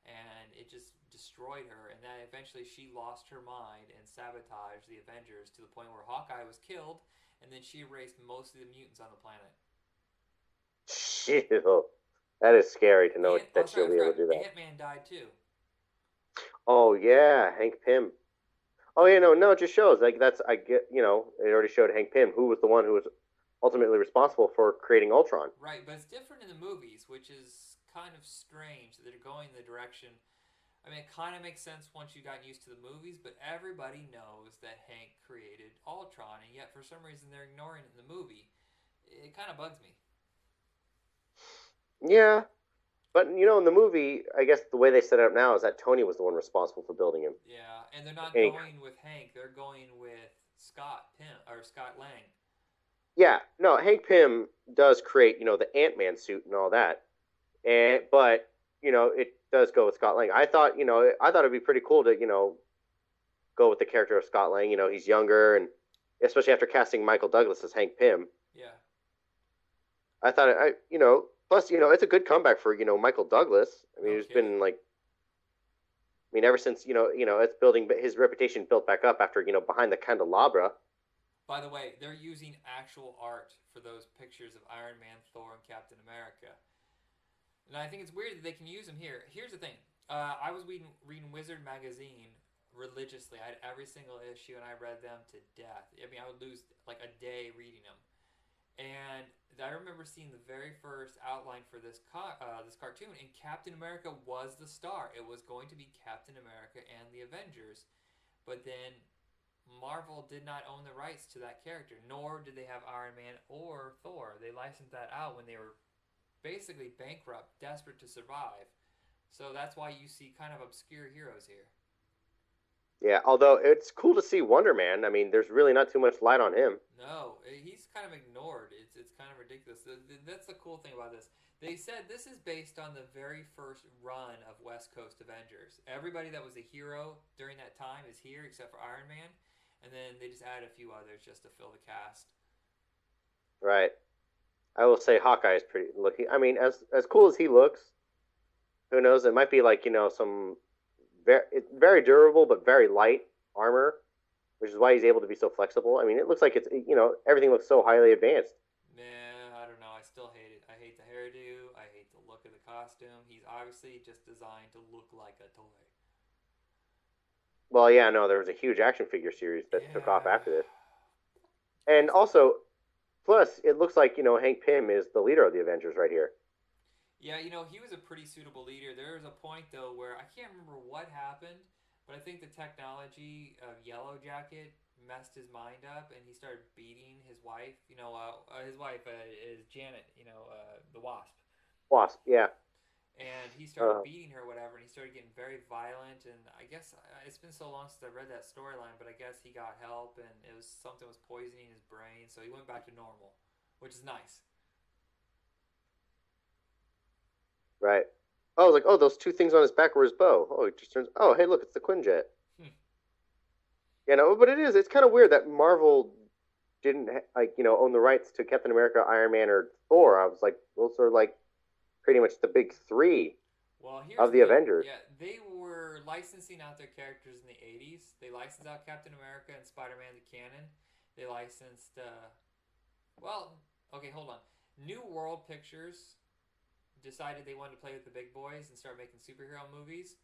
And it just destroyed her. And then eventually she lost her mind and sabotaged the Avengers to the point where Hawkeye was killed, and then she erased most of the mutants on the planet. Shit. That is scary to know that she'll be able to do that. Ant-Man died too. Oh, yeah, Hank Pym. Oh, yeah, no, it just shows. It already showed Hank Pym, who was the one who was ultimately responsible for creating Ultron. Right, but it's different in the movies, which is kind of strange that they're going the direction. I mean, it kind of makes sense once you got used to the movies, but everybody knows that Hank created Ultron, and yet for some reason they're ignoring it in the movie. It kind of bugs me. Yeah. But, in the movie, I guess the way they set it up now is that Tony was the one responsible for building him. Yeah, and they're not going with Hank. They're going with Scott Lang. Yeah, no, Hank Pym does create, the Ant-Man suit and all that. But, it does go with Scott Lang. I thought it'd be pretty cool to, go with the character of Scott Lang. He's younger, and especially after casting Michael Douglas as Hank Pym. Yeah. I thought, plus, it's a good comeback for, Michael Douglas. I mean, he's been ever since, it's building his reputation built back up after, Behind the Candelabra. By the way, they're using actual art for those pictures of Iron Man, Thor, and Captain America. And I think it's weird that they can use them here. Here's the thing. I was reading Wizard magazine religiously. I had every single issue, and I read them to death. I mean, I would lose a day reading them. And I remember seeing the very first outline for this cartoon, and Captain America was the star. It was going to be Captain America and the Avengers. But then Marvel did not own the rights to that character, nor did they have Iron Man or Thor. They licensed that out when they were basically bankrupt, desperate to survive. So that's why you see kind of obscure heroes here. Yeah, although it's cool to see Wonder Man. I mean, there's really not too much light on him. No, he's kind of ignored. It's kind of ridiculous. That's the cool thing about this. They said this is based on the very first run of West Coast Avengers. Everybody that was a hero during that time is here except for Iron Man. And then they just added a few others just to fill the cast. Right. I will say Hawkeye is pretty looking. I mean, as cool as he looks, who knows? It might be some very durable but very light armor. which is why he's able to be so flexible. I mean, it looks like it's everything looks so highly advanced. Man, I don't know. I still hate it. I hate the hairdo. I hate the look of the costume. He's obviously just designed to look like a toy. Well, yeah, no, there was a huge action figure series that took off Yeah. after this, I and still. also plus it looks like Hank Pym is the leader of the Avengers right here. Yeah, he was a pretty suitable leader. There was a point though where I can't remember what happened, but I think the technology of Yellow Jacket messed his mind up, and he started beating his wife. His wife is Janet. The Wasp, Wasp, yeah. and he started Uh, beating her, or whatever, and he started getting very violent. And I guess it's been so long since I read that storyline, but I guess he got help, and it was something was poisoning his brain, so he went back to normal, which is nice. right. Oh, I was like, oh, those two things on his back were his bow. Oh, it just turns. Oh, hey, look, it's the Quinjet. But it is. It's kind of weird that Marvel didn't own the rights to Captain America, Iron Man, or Thor. I was like, those are like pretty much the big three Well, here's of the the thing. Avengers. Yeah, they were licensing out their characters in the 80s. They licensed out Captain America and Spider Man to canon. They licensed, well, okay, hold on. New World Pictures decided they wanted to play with the big boys and start making superhero movies.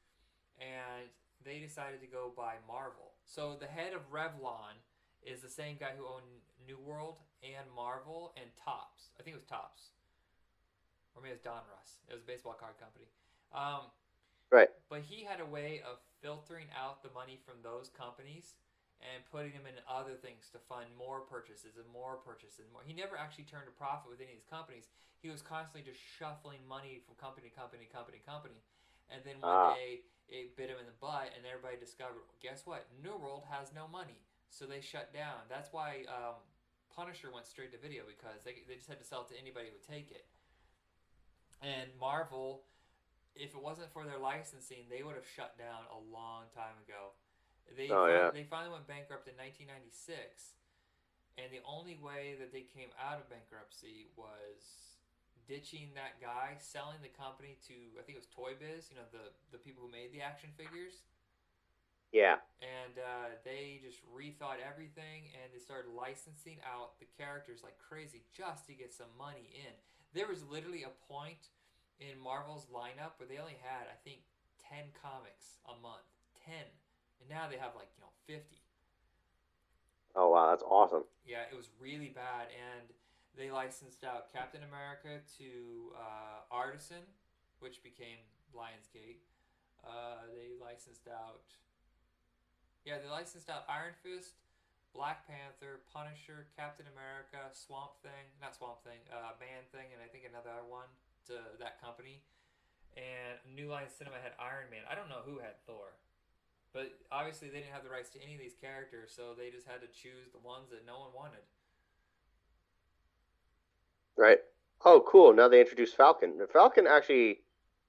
And they decided to go by Marvel. So the head of Revlon is the same guy who owned New World and Marvel and Topps. I think it was Topps. Or maybe it was Donruss. It was a baseball card company. Um, Right. but he had a way of filtering out the money from those companies and putting them in other things to fund more purchases and more purchases and more. He never actually turned a profit with any of these companies. He was constantly just shuffling money from company to company, company, company. And then one Ah. day it bit him in the butt, and everybody discovered, guess what? New World has no money, so they shut down. That's why Punisher went straight to video, because they just had to sell it to anybody who would take it. And Marvel, if it wasn't for their licensing, they would have shut down a long time ago. Oh yeah. They finally went bankrupt in 1996, and the only way that they came out of bankruptcy was ditching that guy, selling the company to, I think it was Toy Biz, the people who made the action figures, Yeah. and they just rethought everything, and they started licensing out the characters like crazy just to get some money in. There was literally a point in Marvel's lineup where they only had, I think, 10 comics a month. 10. And now they have like, 50. Oh wow, that's awesome. Yeah, it was really bad. And they licensed out Captain America to Artisan, which became Lionsgate. They licensed out. Yeah, they licensed out Iron Fist, Black Panther, Punisher, Captain America, Swamp Thing, not Swamp Thing, Man Thing, and I think another one to that company. And New Line Cinema had Iron Man. I don't know who had Thor, but obviously they didn't have the rights to any of these characters, so they just had to choose the ones that no one wanted. Right. Oh, cool. Now they introduced Falcon. Falcon actually,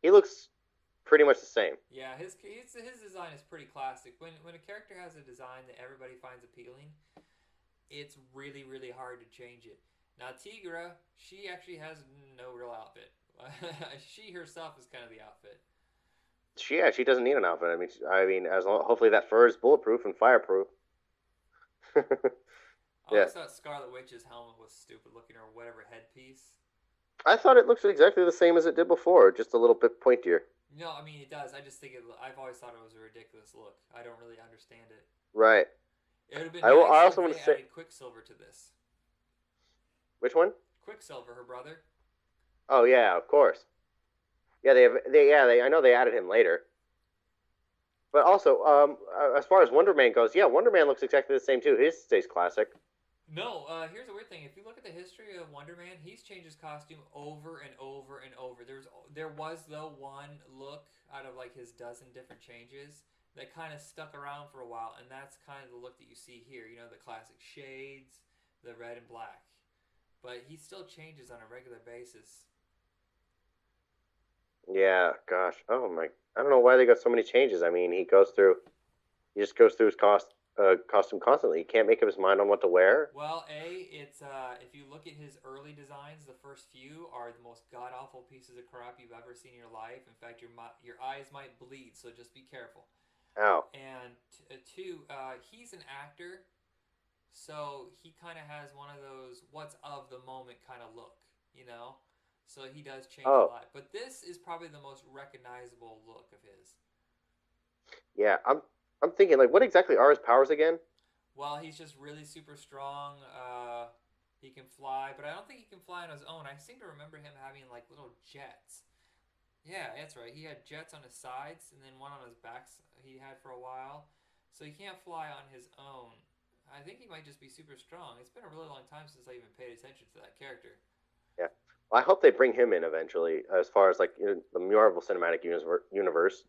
he looks pretty much the same. Yeah, his design is pretty classic. When a character has a design that everybody finds appealing, it's really really hard to change it. Now Tigra, she actually has no real outfit. She herself is kind of the outfit. She doesn't need an outfit. I mean, as long, hopefully that fur is bulletproof and fireproof. I Yeah. always thought Scarlet Witch's helmet was stupid looking, or whatever headpiece. I thought it looks exactly the same as it did before, just a little bit pointier. No, I mean it does. I just think I've always thought it was a ridiculous look. I don't really understand it. Right. It would have been I nice also if want they to say added Quicksilver to this. which one? Quicksilver, her brother. Oh yeah, of course. Yeah, they I know they added him later. But also, as far as Wonder Man goes, yeah, Wonder Man looks exactly the same too. His stays classic. No, here's the weird thing. If you look at the history of Wonder Man, he's changed his costume over and over and over. There was though one look out of like his dozen different changes that kind of stuck around for a while, and that's kind of the look that you see here. The classic shades, the red and black. But he still changes on a regular basis. Yeah, gosh. Oh my. I don't know why they got so many changes. I mean, he just goes through his costume constantly. He can't make up his mind on what to wear. Well, it's if you look at his early designs, the first few are the most god awful pieces of crap you've ever seen in your life. In fact, your eyes might bleed, so just be careful. Oh. And two, he's an actor, so he kind of has one of those what's of the moment kind of look, you know? So he does change a Oh. lot. But this is probably the most recognizable look of his. Yeah. I'm thinking like, what exactly are his powers again? Well, he's just really super strong. He can fly, but I don't think he can fly on his own. I seem to remember him having like little jets. Yeah, that's right. He had jets on his sides and then one on his back he had for a while. So he can't fly on his own. I think he might just be super strong. It's been a really long time since I even paid attention to that character. Yeah. Well, I hope they bring him in eventually, as far as like the Marvel Cinematic Universe.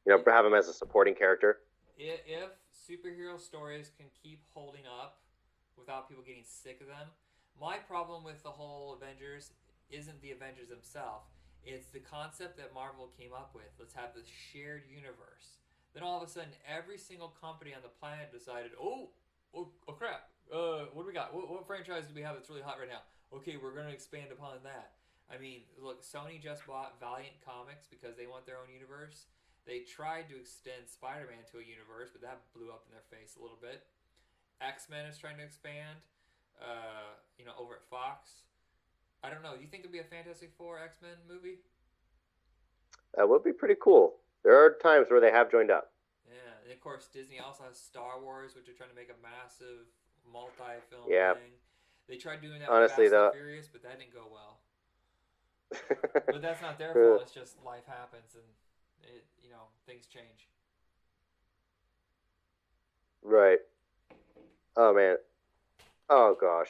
It, Have him as a supporting character. if superhero stories can keep holding up without people getting sick of them, my problem with the whole Avengers isn't the Avengers themselves. It's the concept that Marvel came up with. Let's have this shared universe. Then all of a sudden, every single company on the planet decided, oh crap, what do we got? What franchise do we have that's really hot right now? Okay, we're going to expand upon that. I mean, look, Sony just bought Valiant Comics because they want their own universe. They tried to extend Spider-Man to a universe, but that blew up in their face a little bit. X-Men is trying to expand, over at Fox. I don't know. Do you think there'll be a Fantastic Four X-Men movie? That would be pretty cool. There are times where they have joined up. Yeah, and of course Disney also has Star Wars, which are trying to make a massive multi-film Yeah. thing. They tried doing that with Honestly, Fast and though. Furious, but that didn't go well. But that's not their fault. It's just life happens, and things change. Right. Oh man. Oh gosh.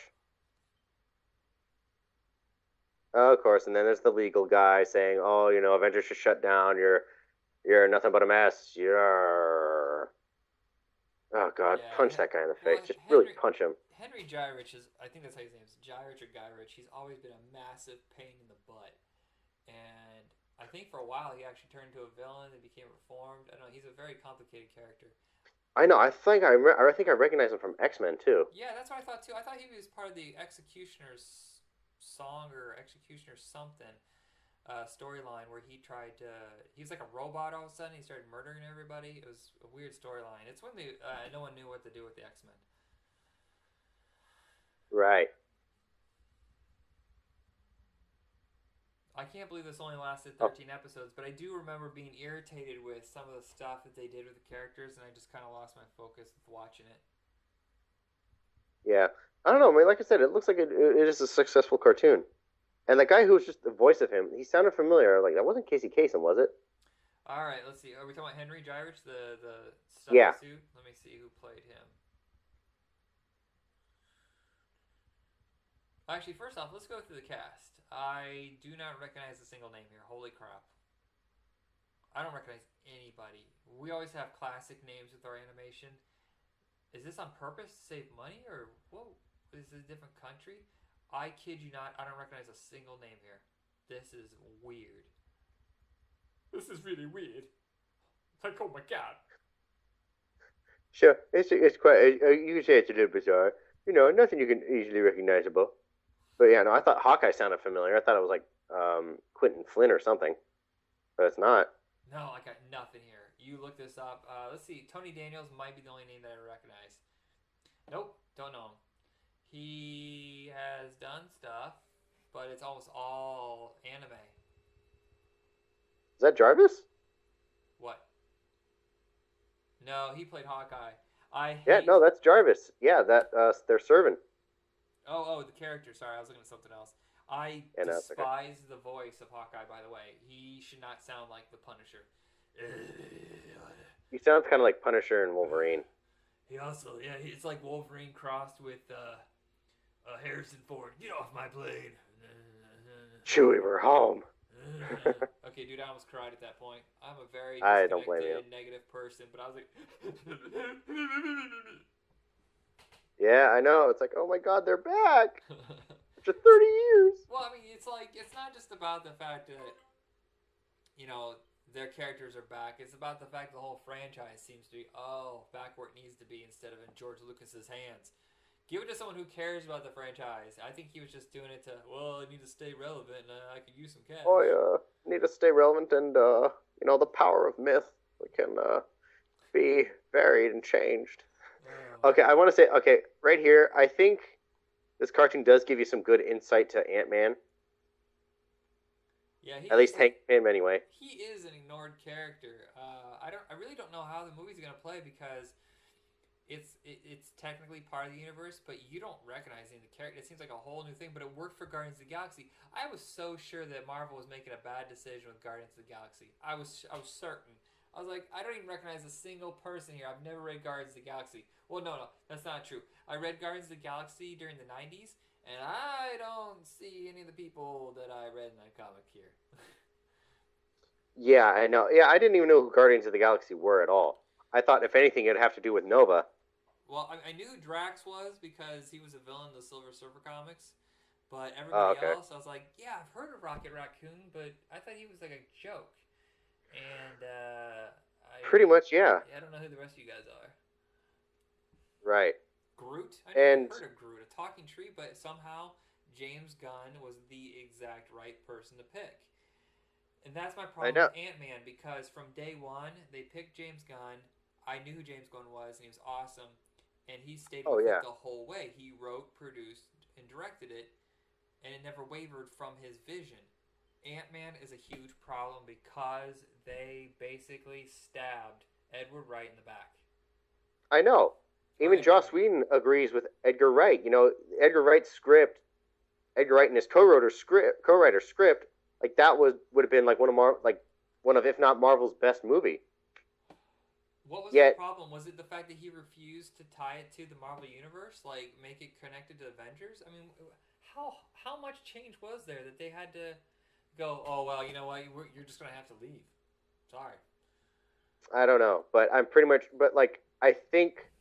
Of course, and then there's the legal guy saying, "Oh, Avengers should shut down. You're nothing but a mess. You're." Oh God, Yeah. punch that guy in the Well, face. Just really punch him. Henry Gyrich is. I think that's how his name is. Gyrich or Gyrich. He's always been a massive pain in the butt, and I think for a while he actually turned into a villain and became reformed. I don't know. He's a very complicated character. I know. I think I recognize him from X-Men too. Yeah, that's what I thought too. I thought he was part of the Executioner's song or Executioner something storyline where he tried to. He was like a robot all of a sudden. He started murdering everybody. It was a weird storyline. It's when no one knew what to do with the X Men. Right. I can't believe this only lasted Oh, 13 episodes, but I do remember being irritated with some of the stuff that they did with the characters, and I just kind of lost my focus with watching it. yeah. I don't know. I mean, like I said, it looks like it is a successful cartoon. And the guy who was just the voice of him, he sounded familiar. Like that wasn't Casey Kasem, was it? All right, let's see. Are we talking about Henry Gyrich, the stuffy Yeah. suit? Let me see who played him. Actually, first off, let's go through the cast. I do not recognize a single name here. Holy crap. I don't recognize anybody. We always have classic names with our animation. Is this on purpose to save money, or whoa? Is this a different country? I kid you not, I don't recognize a single name here. This is weird. This is really weird. Like, oh my god. Sure. It's quite. You could say it's a little bizarre. Nothing you can easily recognizable. But yeah, no, I thought Hawkeye sounded familiar. I thought it was like Quentin Flynn or something, but it's not. No, I got nothing here. You look this up. Let's see. Tony Daniels might be the only name that I recognize. Nope, don't know him. He has done stuff, but it's almost all anime. Is that Jarvis? What? No, he played Hawkeye. I Yeah, hate. no, that's Jarvis. Yeah, that they're serving. Oh, the character. Sorry, I was looking at something else. I Yeah, no, it's okay. despise the voice of Hawkeye. By the way, he should not sound like the Punisher. He sounds kind of like Punisher and Wolverine. He also, yeah, it's like Wolverine crossed with Harrison Ford. Get off my plane. Chewie, we're home. Okay, dude, I almost cried at that point. I'm a very I don't blame you. negative person, but I was like, Yeah, I know. It's like, oh my God, they're back after 30 years. well, I mean, it's like it's not just about the fact that their characters are back. It's about the fact the whole franchise seems to be back where it needs to be instead of in George Lucas's hands. Give it to someone who cares about the franchise. I think he was just doing it to, I need to stay relevant and I could use some cash. Oh yeah, need to stay relevant and the power of myth. We can be varied and changed. Oh my Okay, I god. want to say, okay, right here, I think this cartoon does give you some good insight to Ant-Man. Yeah, At least Hank Pym, anyway. he is an ignored character. I really don't know how the movie's gonna play because it's technically part of the universe, but you don't recognize any of the character. It seems like a whole new thing, but it worked for Guardians of the Galaxy. I was so sure that Marvel was making a bad decision with Guardians of the Galaxy. I was certain. I was like, I don't even recognize a single person here. I've never read Guardians of the Galaxy. Well, no, that's not true. I read Guardians of the Galaxy during the '90s, and I don't see any of the people that I read in that comic here. Yeah, I know. Yeah, I didn't even know who Guardians of the Galaxy were at all. I thought, if anything, it'd have to do with Nova. Well, I knew who Drax was because he was a villain in the Silver Surfer comics. But Oh, everybody okay. else, I was like, yeah, I've heard of Rocket Raccoon, but I thought he was like a joke. And Pretty much, yeah. I don't know who the rest of you guys are. Right. Groot? I never And heard of Groot, a talking tree, but somehow James Gunn was the exact right person to pick. And that's my I problem know. with Ant-Man because from day one, they picked James Gunn. I knew who James Gunn was, and he was awesome. And he stayed Oh, with yeah. it the whole way. He wrote, produced, and directed it, and it never wavered from his vision. Ant-Man is a huge problem because they basically stabbed Edward Wright in the back. I know. Or Even Edgar Joss Wright. Whedon agrees with Edgar Wright. You know, Edgar Wright's script, Edgar Wright and his co-writer script, like that would have been like one of if not Marvel's best movie. What was the Yet, problem? Was it the fact that he refused to tie it to the Marvel Universe? Like, make it connected to Avengers? I mean, how much change was there that they had to go, oh, well, you know what? You're just going to have to leave. Sorry. I don't know, but I'm pretty much, but like I think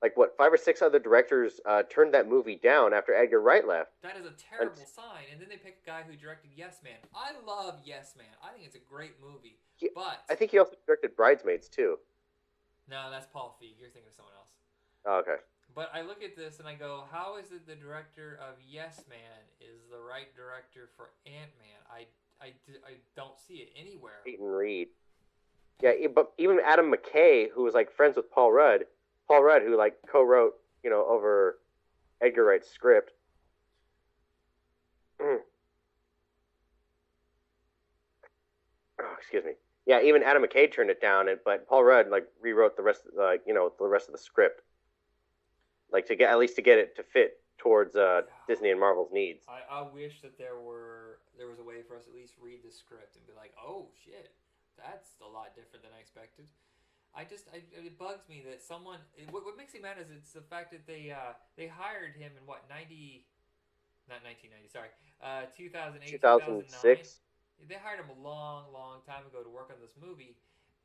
like what 5 or 6 other directors turned that movie down after Edgar Wright left. That is a And terrible sign. And then they pick a guy who directed Yes Man. I love Yes Man. I think it's a great movie. But, I think he also directed Bridesmaids too. no, that's Paul Feig. You're thinking of someone else. Oh, okay. But I look at this and I go, how is it the director of Yes Man is the right director for Ant Man? I don't see it anywhere. Peyton Reed. Yeah, but even Adam McKay, who was like friends with Paul Rudd, who like co-wrote, over Edgar Wright's script. Oh, excuse me. Yeah, even Adam McKay turned it down, but Paul Rudd like rewrote the rest, the rest of the script, like to get it to fit towards Disney and Marvel's needs. I wish that there was a way for us to at least read the script and be like, oh shit, that's a lot different than I expected. It bugs me that someone. What makes me mad is it's the fact that they hired him in what 90, not 1990, sorry, 2008, 2009. 2006. They hired him a long, long time ago to work on this movie,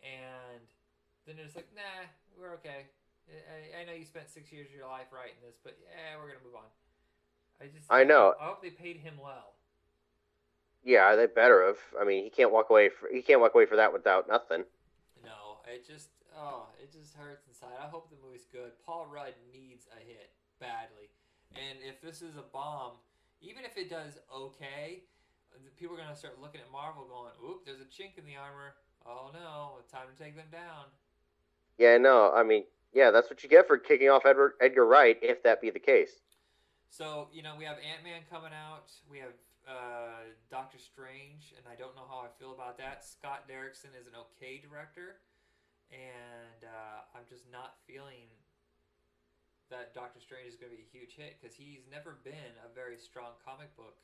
and then they're just like, nah, we're okay. I know you spent 6 years of your life writing this, but yeah, we're gonna move on. I know. I hope they paid him well. Yeah, they better have. I mean, he can't walk away for that without nothing. No, it just hurts inside. I hope the movie's good. Paul Rudd needs a hit badly, and if this is a bomb, even if it does okay, people are gonna start looking at Marvel going, "Oop, there's a chink in the armor. Oh no, it's time to take them down." Yeah, no, I mean, yeah, that's what you get for kicking off Edgar Wright, if that be the case. So we have Ant-Man coming out. We have Doctor Strange, and I don't know how I feel about that. Scott Derrickson is an okay director, and I'm just not feeling that Doctor Strange is going to be a huge hit because he's never been a very strong comic book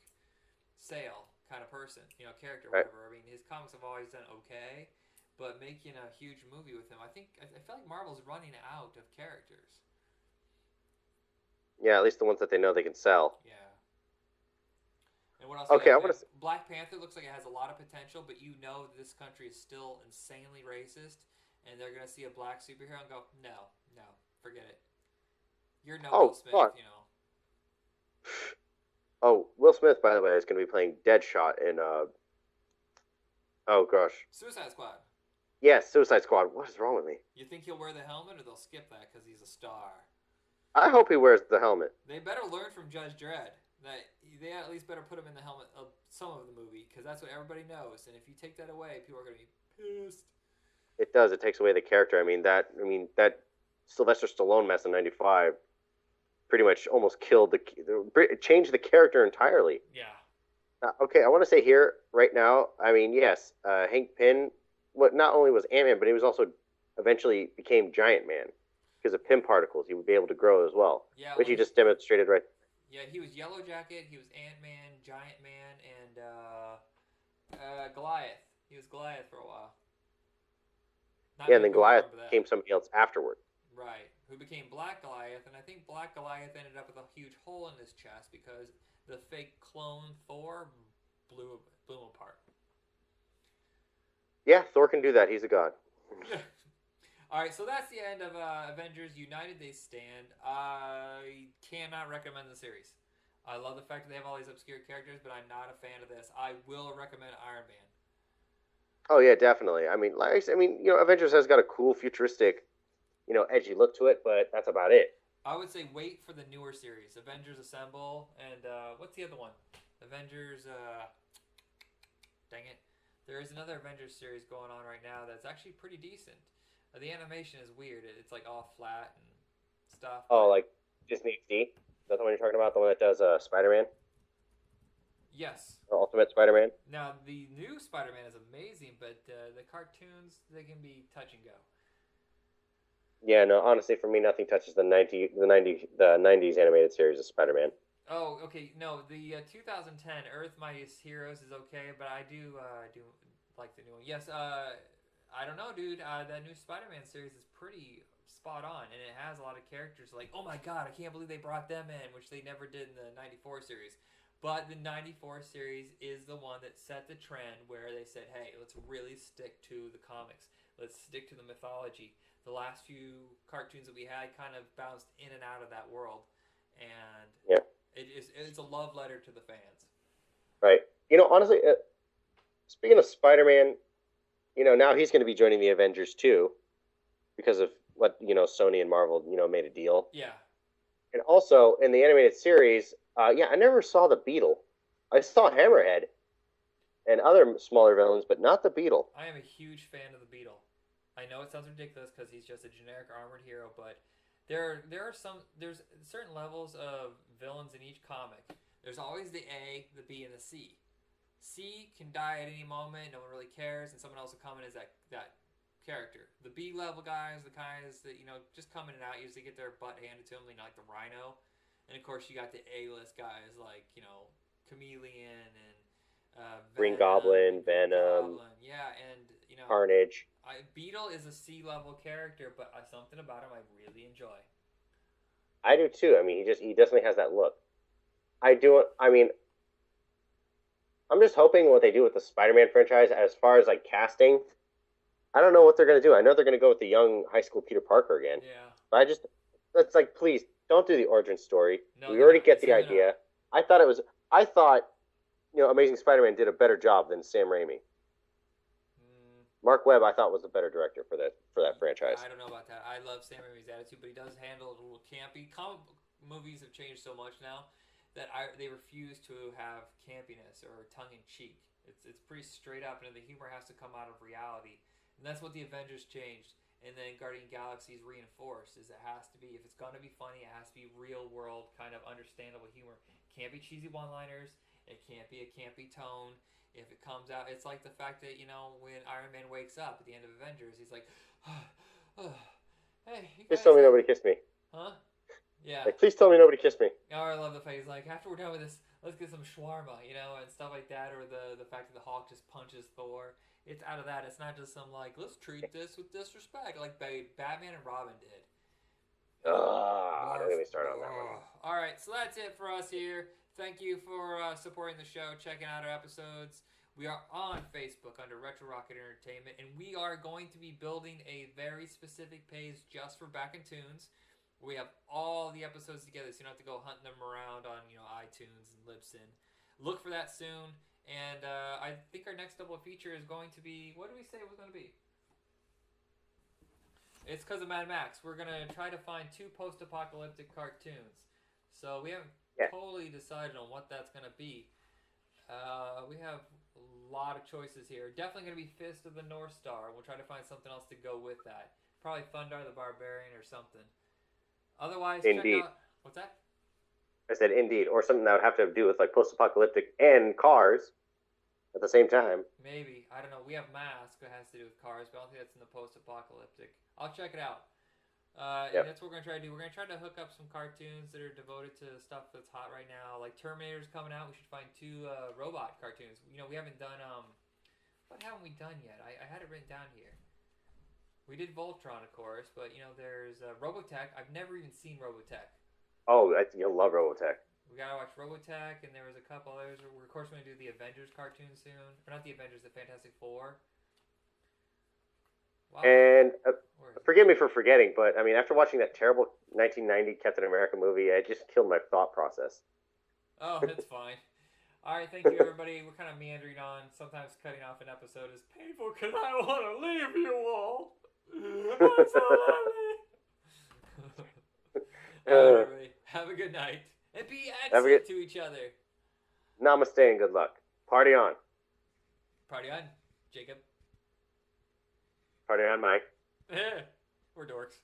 sale kind of person, character, Right. whatever. I mean, his comics have always done okay, but making a huge movie with him, I feel like Marvel's running out of characters. Yeah, at least the ones that they know they can sell. Yeah. And what else? Okay, I We want have to. Black Panther looks like it has a lot of potential, but this country is still insanely racist, and they're gonna see a black superhero and go, no, forget it. You're no Oh, Will Smith, fuck. Oh, Will Smith, by the way, is going to be playing Deadshot in. Oh gosh. Suicide Squad. Yes, Suicide Squad. What is wrong with me? You think he'll wear the helmet, or they'll skip that because he's a star? I hope he wears the helmet. They better learn from Judge Dredd that they at least better put him in the helmet of some of the movie because that's what everybody knows. And if you take that away, people are gonna be pissed. It does. It takes away the character. That Sylvester Stallone mess in '95 pretty much almost killed it changed the character entirely. Yeah. Okay, I want to say here right now. I mean, yes, Hank Pym. What not only was Ant Man, but he was also eventually became Giant Man because of Pym particles. He would be able to grow as well, Yeah. which he just demonstrated right. Yeah, he was Yellow Jacket. He was Ant Man, Giant Man, and Goliath. He was Goliath for a while. Not Yeah, and many then people Goliath remember that. became somebody else afterward. Right. Who became Black Goliath, and I think Black Goliath ended up with a huge hole in his chest because the fake clone Thor blew him apart. Yeah, Thor can do that. He's a god. All right, so that's the end of Avengers United They Stand. I cannot recommend the series. I love the fact that they have all these obscure characters, but I'm not a fan of this. I will recommend Iron Man. Oh yeah, definitely. Avengers has got a cool futuristic, edgy look to it, but that's about it. I would say wait for the newer series, Avengers Assemble, and what's the other one? Avengers. Dang it! There is another Avengers series going on right now that's actually pretty decent. The animation is weird. It's like all flat and stuff. Oh, like Disney XD? Is that the one you're talking about? The one that does Spider-Man? Yes. Or Ultimate Spider-Man? Now the new Spider-Man is amazing, but the cartoons they can be touch and go. Yeah, no, honestly, for me, nothing touches the '90s animated series of Spider-Man. Oh, okay. No, the 2010 Earth Mightiest Heroes is okay, but I do like the new one. Yes, I don't know, dude. That new Spider-Man series is pretty spot on, and it has a lot of characters like, oh my god, I can't believe they brought them in, which they never did in the '94 series. But the '94 series is the one that set the trend where they said, hey, let's really stick to the comics. Let's stick to the mythology. The last few cartoons that we had kind of bounced in and out of that world, and Yeah. it's a love letter to the fans. Right. Honestly, speaking of Spider-Man, now he's going to be joining the Avengers too because of what, Sony and Marvel, made a deal. Yeah. And also, in the animated series, I never saw the Beetle. I saw Hammerhead and other smaller villains, but not the Beetle. I am a huge fan of the Beetle. I know it sounds ridiculous because he's just a generic armored hero, but there's certain levels of villains in each comic. There's always the A, the B, and the C. C can die at any moment, no one really cares, and someone else will come in as that character. The B level guys, the guys that just come in and out, usually get their butt handed to them, like the Rhino, and of course you got the A list guys like Chameleon and Green Goblin, Venom, yeah, and Carnage. Beetle is a C level character, but something about him I really enjoy. I do too. I mean, he definitely has that look. I do. I mean, I'm just hoping what they do with the Spider-Man franchise as far as like casting. I don't know what they're gonna do. I know they're gonna go with the young high school Peter Parker again. Yeah. But that's like, please don't do the origin story. No, we already get the not. idea. I thought Amazing Spider-Man did a better job than Sam Raimi. Mark Webb, I thought, was the better director for that franchise. I don't know about that. I love Sam Raimi's attitude, but he does handle it a little campy. Comic book movies have changed so much now that they refuse to have campiness or tongue in cheek. It's pretty straight up, and the humor has to come out of reality, and that's what the Avengers changed. And then Guardian Galaxy's reinforced is it has to be, if it's gonna be funny, it has to be real world kind of understandable humor. It can't be cheesy one-liners. It can't be a campy tone. If it comes out, it's like the fact that when Iron Man wakes up at the end of Avengers, he's like, "Hey, you guys." Please tell me nobody kissed me. Huh? Yeah. Like, please tell me nobody kissed me. Oh, I love the fact he's like, after we're done with this, let's get some shawarma, and stuff like that, or the fact that the Hulk just punches Thor. It's out of that. It's not just some like, let's treat this with disrespect, like Batman and Robin did. Don't get me started on that one. All right, so that's it for us here. Thank you for supporting the show, checking out our episodes. We are on Facebook under Retro Rocket Entertainment, and we are going to be building a very specific page just for Back in Toons. We have all the episodes together, so you don't have to go hunting them around on iTunes and Libsyn. Look for that soon, and I think our next double feature is going to be, what did we say it was going to be? It's because of Mad Max. We're going to try to find 2 post-apocalyptic cartoons. So we haven't totally decided on what that's going to be. We have A lot of choices here. Definitely going to be Fist of the North Star. We'll try to find something else to go with that. Probably Thundar the Barbarian or something. Otherwise, Indeed. check out... What's that? I said indeed, or something that would have to do with like post-apocalyptic and cars at the same time. Maybe. I don't know. We have Mask that has to do with cars, but I don't think that's in the post-apocalyptic. I'll check it out. And that's what we're going to try to do. We're going to try to hook up some cartoons that are devoted to stuff that's hot right now. Like Terminator's coming out. We should find 2 robot cartoons. You know, we haven't done... What haven't we done yet? I had it written down here. We did Voltron, of course, but, you know, there's Robotech. I've never even seen Robotech. Oh, you'll love Robotech. We gotta watch Robotech, and there was a couple others. We're, of course, going to do the Avengers cartoon soon. Or not the Avengers, the Fantastic Four. Wow. And forgive me for forgetting, but I mean, after watching that terrible 1990 Captain America movie, it just killed my thought process. Oh, that's fine. All right, thank you, everybody. We're kind of meandering on. Sometimes cutting off an episode is painful because I want to leave you all. I'm so lonely. All right, everybody. Have a good night. And be excellent to each other. Namaste and good luck. Party on. Party on, Jacob. Party on, Mike. We're dorks.